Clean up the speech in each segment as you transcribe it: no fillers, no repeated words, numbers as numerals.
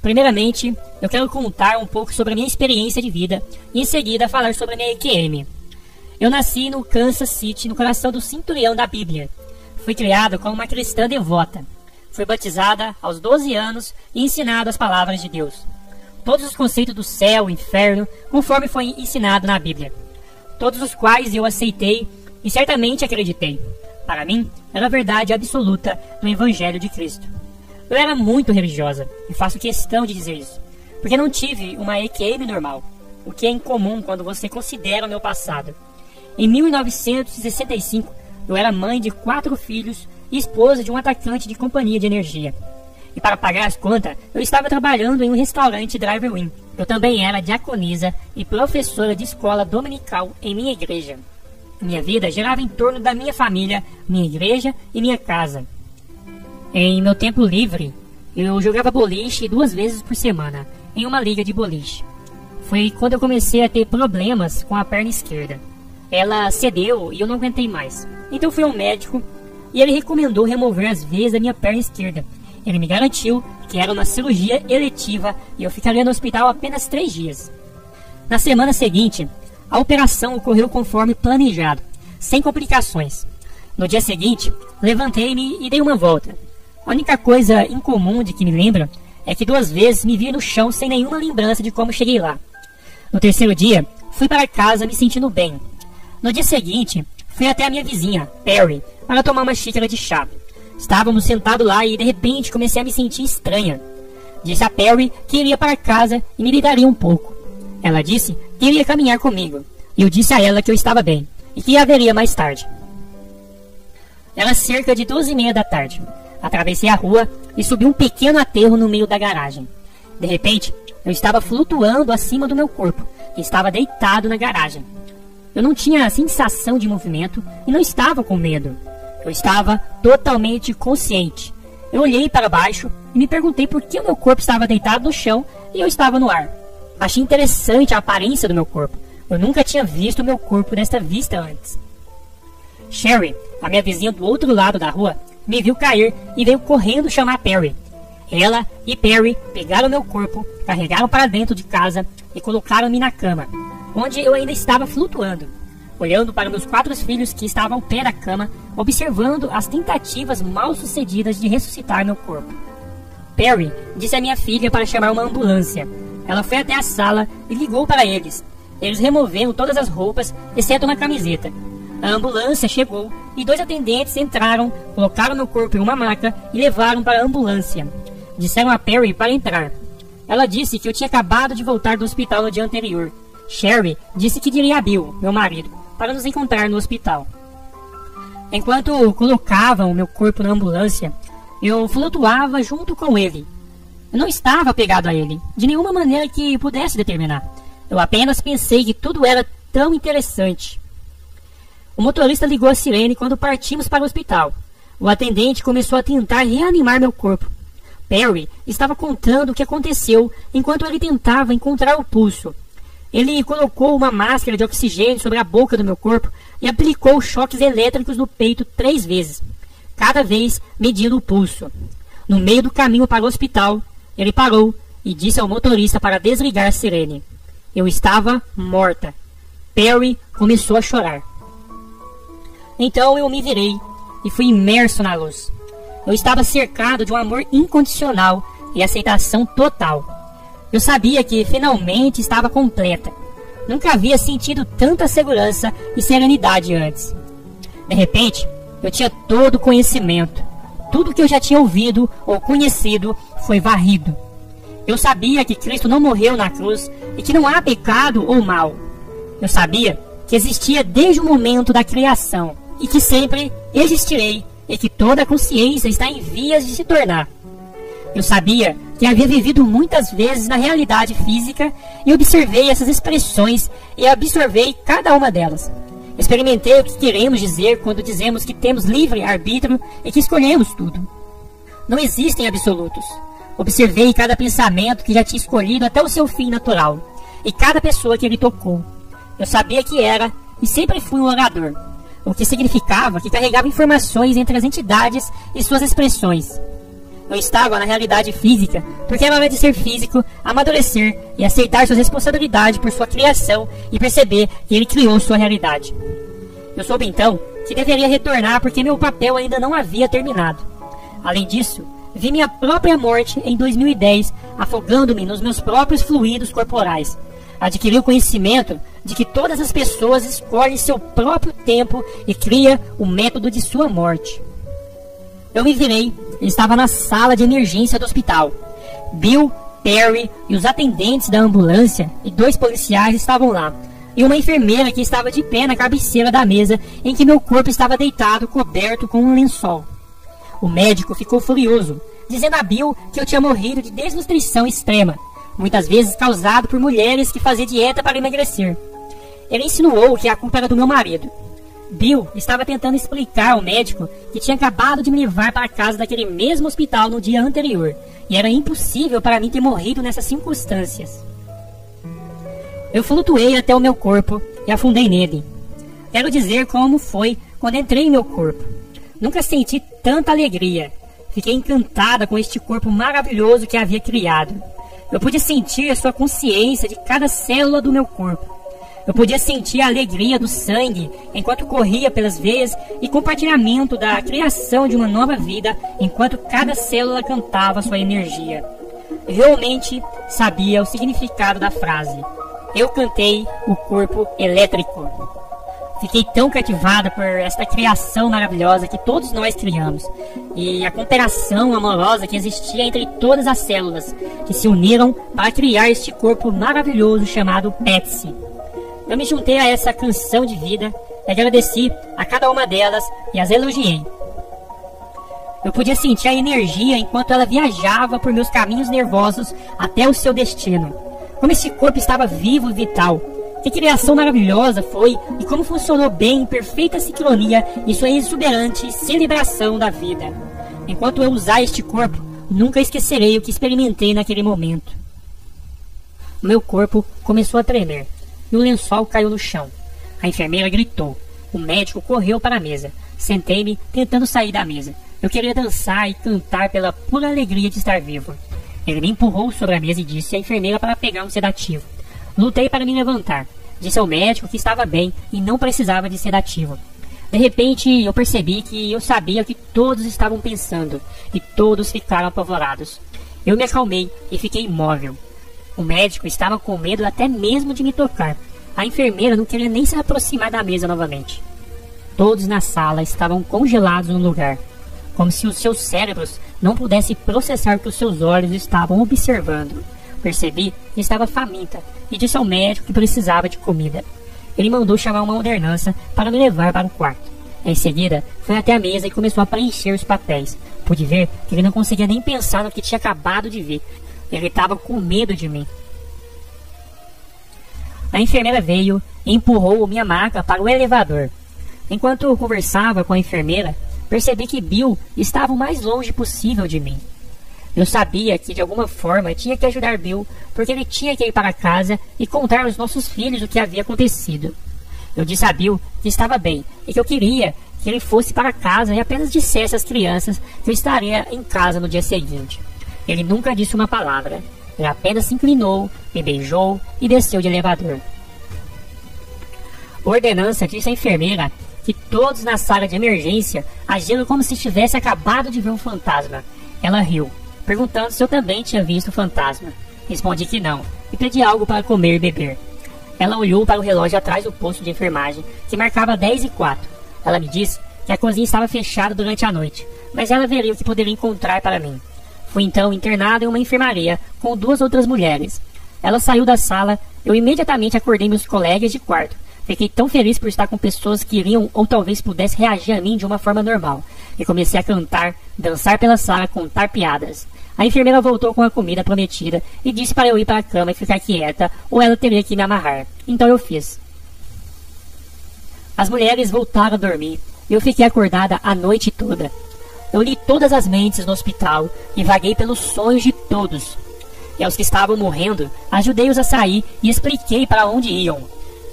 Primeiramente, eu quero contar um pouco sobre a minha experiência de vida e em seguida falar sobre a minha EQM. Eu nasci no Kansas City, no coração do cinturão da Bíblia. Fui criado como uma cristã devota. Fui batizada aos 12 anos e ensinado as palavras de Deus. Todos os conceitos do céu e inferno, conforme foi ensinado na Bíblia. Todos os quais eu aceitei e certamente acreditei. Para mim, era a verdade absoluta do Evangelho de Cristo. Eu era muito religiosa, e faço questão de dizer isso, porque não tive uma EQM normal, o que é incomum quando você considera o meu passado. Em 1965, eu era mãe de 4 filhos e esposa de um atacante de companhia de energia. E para pagar as contas, eu estava trabalhando em um restaurante drive-in. Eu também era diaconisa e professora de escola dominical em minha igreja. Minha vida girava em torno da minha família, minha igreja e minha casa. Em meu tempo livre, eu jogava boliche 2 vezes por semana, em uma liga de boliche. Foi quando eu comecei a ter problemas com a perna esquerda. Ela cedeu e eu não aguentei mais. Então fui ao médico e ele recomendou remover as veias da minha perna esquerda. Ele me garantiu que era uma cirurgia eletiva e eu ficaria no hospital apenas 3 dias. Na semana seguinte, a operação ocorreu conforme planejado, sem complicações. No dia seguinte, levantei-me e dei uma volta. A única coisa incomum de que me lembro é que 2 vezes me vi no chão sem nenhuma lembrança de como cheguei lá. No terceiro dia, fui para casa me sentindo bem. No dia seguinte, fui até a minha vizinha, Perry, para tomar uma xícara de chá. Estávamos sentados lá e de repente comecei a me sentir estranha. Disse a Perry que iria para casa e me ligaria um pouco. Ela disse que iria caminhar comigo. E eu disse a ela que eu estava bem e que haveria mais tarde. Era cerca de 12h30 da tarde. Atravessei a rua e subi um pequeno aterro no meio da garagem. De repente, eu estava flutuando acima do meu corpo, que estava deitado na garagem. Eu não tinha a sensação de movimento e não estava com medo. Eu estava totalmente consciente. Eu olhei para baixo e me perguntei por que o meu corpo estava deitado no chão e eu estava no ar. Achei interessante a aparência do meu corpo. Eu nunca tinha visto o meu corpo desta vista antes. Sherry, a minha vizinha do outro lado da rua, me viu cair e veio correndo chamar Perry. Ela e Perry pegaram meu corpo, carregaram para dentro de casa e colocaram-me na cama, onde eu ainda estava flutuando, olhando para meus 4 filhos que estavam ao pé da cama, observando as tentativas mal sucedidas de ressuscitar meu corpo. Perry disse à minha filha para chamar uma ambulância. Ela foi até a sala e ligou para eles. Eles removeram todas as roupas, exceto uma camiseta. A ambulância chegou e 2 atendentes entraram, colocaram meu corpo em uma maca e levaram para a ambulância. Disseram a Perry para entrar. Ela disse que eu tinha acabado de voltar do hospital no dia anterior. Sherry disse que diria a Bill, meu marido, para nos encontrar no hospital. Enquanto colocavam meu corpo na ambulância, eu flutuava junto com ele. Eu não estava apegado a ele, de nenhuma maneira que pudesse determinar. Eu apenas pensei que tudo era tão interessante. O motorista ligou a sirene quando partimos para o hospital. O atendente começou a tentar reanimar meu corpo. Perry estava contando o que aconteceu enquanto ele tentava encontrar o pulso. Ele colocou uma máscara de oxigênio sobre a boca do meu corpo e aplicou choques elétricos no peito 3 vezes, cada vez medindo o pulso. No meio do caminho para o hospital, ele parou e disse ao motorista para desligar a sirene. Eu estava morta. Perry começou a chorar. Então eu me virei e fui imerso na luz. Eu estava cercado de um amor incondicional e aceitação total. Eu sabia que finalmente estava completa. Nunca havia sentido tanta segurança e serenidade antes. De repente, eu tinha todo o conhecimento. Tudo que eu já tinha ouvido ou conhecido foi varrido. Eu sabia que Cristo não morreu na cruz e que não há pecado ou mal. Eu sabia que existia desde o momento da criação e que sempre existirei e que toda a consciência está em vias de se tornar. Eu sabia que havia vivido muitas vezes na realidade física e observei essas expressões e absorvei cada uma delas. Experimentei o que queremos dizer quando dizemos que temos livre arbítrio e que escolhemos tudo. Não existem absolutos. Observei cada pensamento que já tinha escolhido até o seu fim natural e cada pessoa que ele tocou. Eu sabia que era e sempre fui um orador, o que significava que carregava informações entre as entidades e suas expressões. Eu estava na realidade física, porque era hora de ser físico, amadurecer e aceitar suas responsabilidades por sua criação e perceber que ele criou sua realidade. Eu soube então que deveria retornar porque meu papel ainda não havia terminado. Além disso, vi minha própria morte em 2010, afogando-me nos meus próprios fluidos corporais. Adquiri o conhecimento de que todas as pessoas escolhem seu próprio tempo e criam o método de sua morte. Eu me virei e estava na sala de emergência do hospital. Bill, Perry e os atendentes da ambulância e 2 policiais estavam lá, e uma enfermeira que estava de pé na cabeceira da mesa em que meu corpo estava deitado coberto com um lençol. O médico ficou furioso, dizendo a Bill que eu tinha morrido de desnutrição extrema, muitas vezes causado por mulheres que faziam dieta para emagrecer. Ele insinuou que a culpa era do meu marido. Bill estava tentando explicar ao médico que tinha acabado de me levar para casa daquele mesmo hospital no dia anterior, e era impossível para mim ter morrido nessas circunstâncias. Eu flutuei até o meu corpo e afundei nele. Quero dizer como foi quando entrei em meu corpo. Nunca senti tanta alegria. Fiquei encantada com este corpo maravilhoso que havia criado. Eu podia sentir a sua consciência de cada célula do meu corpo. Eu podia sentir a alegria do sangue enquanto corria pelas veias e compartilhamento da criação de uma nova vida enquanto cada célula cantava sua energia. Realmente sabia o significado da frase. Eu cantei o corpo elétrico. Fiquei tão cativada por esta criação maravilhosa que todos nós criamos, e a cooperação amorosa que existia entre todas as células que se uniram para criar este corpo maravilhoso chamado Pepsi. Eu me juntei a essa canção de vida, agradeci a cada uma delas e as elogiei. Eu podia sentir a energia enquanto ela viajava por meus caminhos nervosos até o seu destino. Como esse corpo estava vivo e vital. Que criação maravilhosa foi e como funcionou bem em perfeita sincronia em sua exuberante celebração da vida. Enquanto eu usar este corpo, nunca esquecerei o que experimentei naquele momento. O meu corpo começou a tremer e o lençol caiu no chão. A enfermeira gritou. O médico correu para a mesa. Sentei-me, tentando sair da mesa. Eu queria dançar e cantar pela pura alegria de estar vivo. Ele me empurrou sobre a mesa e disse à enfermeira para pegar um sedativo. Lutei para me levantar. Disse ao médico que estava bem e não precisava de sedativo. De repente, eu percebi que eu sabia o que todos estavam pensando, e todos ficaram apavorados. Eu me acalmei e fiquei imóvel. O médico estava com medo até mesmo de me tocar. A enfermeira não queria nem se aproximar da mesa novamente. Todos na sala estavam congelados no lugar, como se os seus cérebros não pudessem processar o que os seus olhos estavam observando. Percebi que estava faminta e disse ao médico que precisava de comida. Ele mandou chamar uma ordenança para me levar para o quarto. Em seguida, foi até a mesa e começou a preencher os papéis. Pude ver que ele não conseguia nem pensar no que tinha acabado de ver. Ele estava com medo de mim. A enfermeira veio e empurrou minha maca para o elevador. Enquanto eu conversava com a enfermeira, percebi que Bill estava o mais longe possível de mim. Eu sabia que de alguma forma tinha que ajudar Bill, porque ele tinha que ir para casa e contar aos nossos filhos o que havia acontecido. Eu disse a Bill que estava bem e que eu queria que ele fosse para casa e apenas dissesse às crianças que eu estaria em casa no dia seguinte. Ele nunca disse uma palavra. Ele apenas se inclinou, me beijou e desceu de elevador. A ordenança disse à enfermeira que todos na sala de emergência agiram como se tivesse acabado de ver um fantasma. Ela riu, perguntando se eu também tinha visto o fantasma. Respondi que não, e pedi algo para comer e beber. Ela olhou para o relógio atrás do posto de enfermagem, que marcava 10h04. Ela me disse que a cozinha estava fechada durante a noite, mas ela veria o que poderia encontrar para mim. Fui então internado em uma enfermaria com 2 outras mulheres. Ela saiu da sala, eu imediatamente acordei meus colegas de quarto. Fiquei tão feliz por estar com pessoas que iriam ou talvez pudessem reagir a mim de uma forma normal. E comecei a cantar, dançar pela sala, contar piadas. A enfermeira voltou com a comida prometida e disse para eu ir para a cama e ficar quieta, ou ela teria que me amarrar. Então eu fiz. As mulheres voltaram a dormir e eu fiquei acordada a noite toda. Eu li todas as mentes no hospital e vaguei pelos sonhos de todos. E aos que estavam morrendo, ajudei-os a sair e expliquei para onde iam.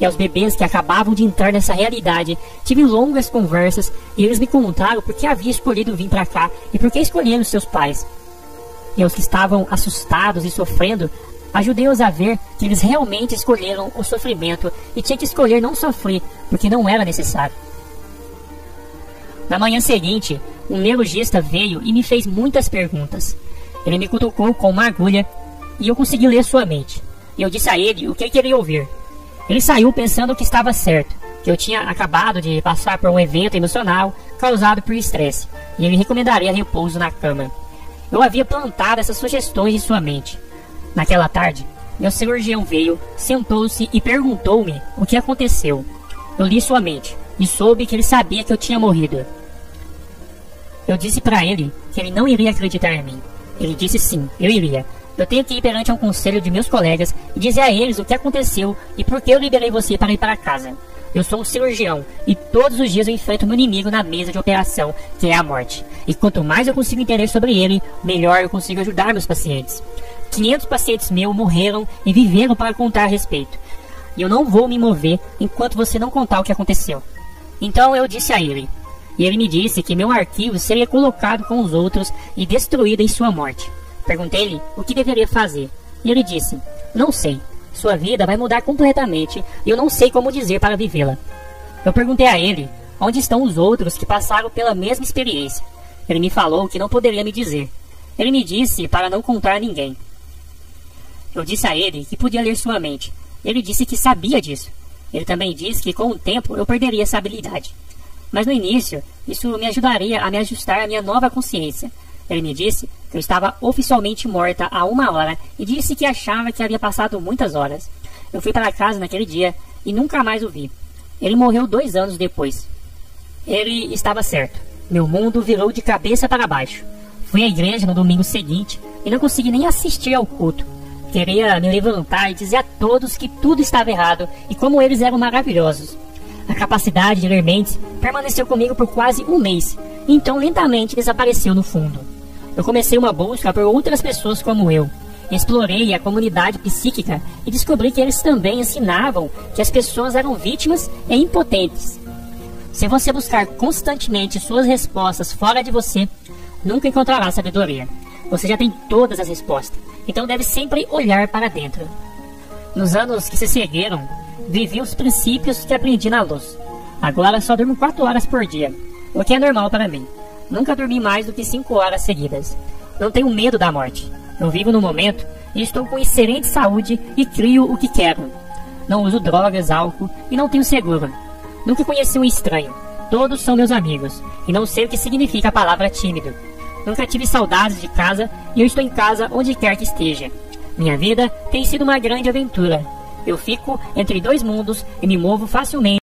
E aos bebês que acabavam de entrar nessa realidade, tive longas conversas e eles me contaram por que havia escolhido vir para cá e por que escolheram seus pais. e aos que estavam assustados e sofrendo, ajudei-os a ver que eles realmente escolheram o sofrimento e tinha que escolher não sofrer, porque não era necessário. Na manhã seguinte, um neurologista veio e me fez muitas perguntas. Ele me cutucou com uma agulha e eu consegui ler sua mente. E eu disse a ele o que ele queria ouvir. Ele saiu pensando que estava certo, que eu tinha acabado de passar por um evento emocional causado por estresse, e ele recomendaria repouso na cama. Eu havia plantado essas sugestões em sua mente. Naquela tarde, meu cirurgião veio, sentou-se e perguntou-me o que aconteceu. Eu li sua mente e soube que ele sabia que eu tinha morrido. Eu disse para ele que ele não iria acreditar em mim. Ele disse sim, eu iria. Eu tenho que ir perante um conselho de meus colegas e dizer a eles o que aconteceu e por que eu liberei você para ir para casa. Eu sou um cirurgião e todos os dias eu enfrento meu inimigo na mesa de operação, que é a morte. E quanto mais eu consigo entender sobre ele, melhor eu consigo ajudar meus pacientes. 500 pacientes meus morreram e viveram para contar a respeito. E eu não vou me mover enquanto você não contar o que aconteceu. Então eu disse a ele. E ele me disse que meu arquivo seria colocado com os outros e destruído em sua morte. Perguntei-lhe o que deveria fazer. E ele disse, não sei. Sua vida vai mudar completamente e eu não sei como dizer para vivê-la. Eu perguntei a ele onde estão os outros que passaram pela mesma experiência. Ele me falou que não poderia me dizer. Ele me disse para não contar a ninguém. Eu disse a ele que podia ler sua mente. Ele disse que sabia disso. Ele também disse que com o tempo eu perderia essa habilidade. Mas no início, isso me ajudaria a me ajustar à minha nova consciência. Ele me disse que eu estava oficialmente morta há 1 hora e disse que achava que havia passado muitas horas. Eu fui para casa naquele dia e nunca mais o vi. Ele morreu 2 anos depois. Ele estava certo. Meu mundo virou de cabeça para baixo. Fui à igreja no domingo seguinte e não consegui nem assistir ao culto. Queria me levantar e dizer a todos que tudo estava errado e como eles eram maravilhosos. A capacidade de ler mentes permaneceu comigo por quase 1 mês, então lentamente desapareceu no fundo. Eu comecei uma busca por outras pessoas como eu. Explorei a comunidade psíquica e descobri que eles também ensinavam que as pessoas eram vítimas e impotentes. Se você buscar constantemente suas respostas fora de você, nunca encontrará sabedoria. Você já tem todas as respostas, então deve sempre olhar para dentro. Nos anos que se seguiram, vivi os princípios que aprendi na luz. Agora só durmo 4 horas por dia, o que é normal para mim. Nunca dormi mais do que 5 horas seguidas. Não tenho medo da morte. Eu vivo no momento e estou com excelente saúde e crio o que quero. Não uso drogas, álcool e não tenho seguro. Nunca conheci um estranho. Todos são meus amigos e não sei o que significa a palavra tímido. Nunca tive saudades de casa e eu estou em casa onde quer que esteja. Minha vida tem sido uma grande aventura. Eu fico entre 2 mundos e me movo facilmente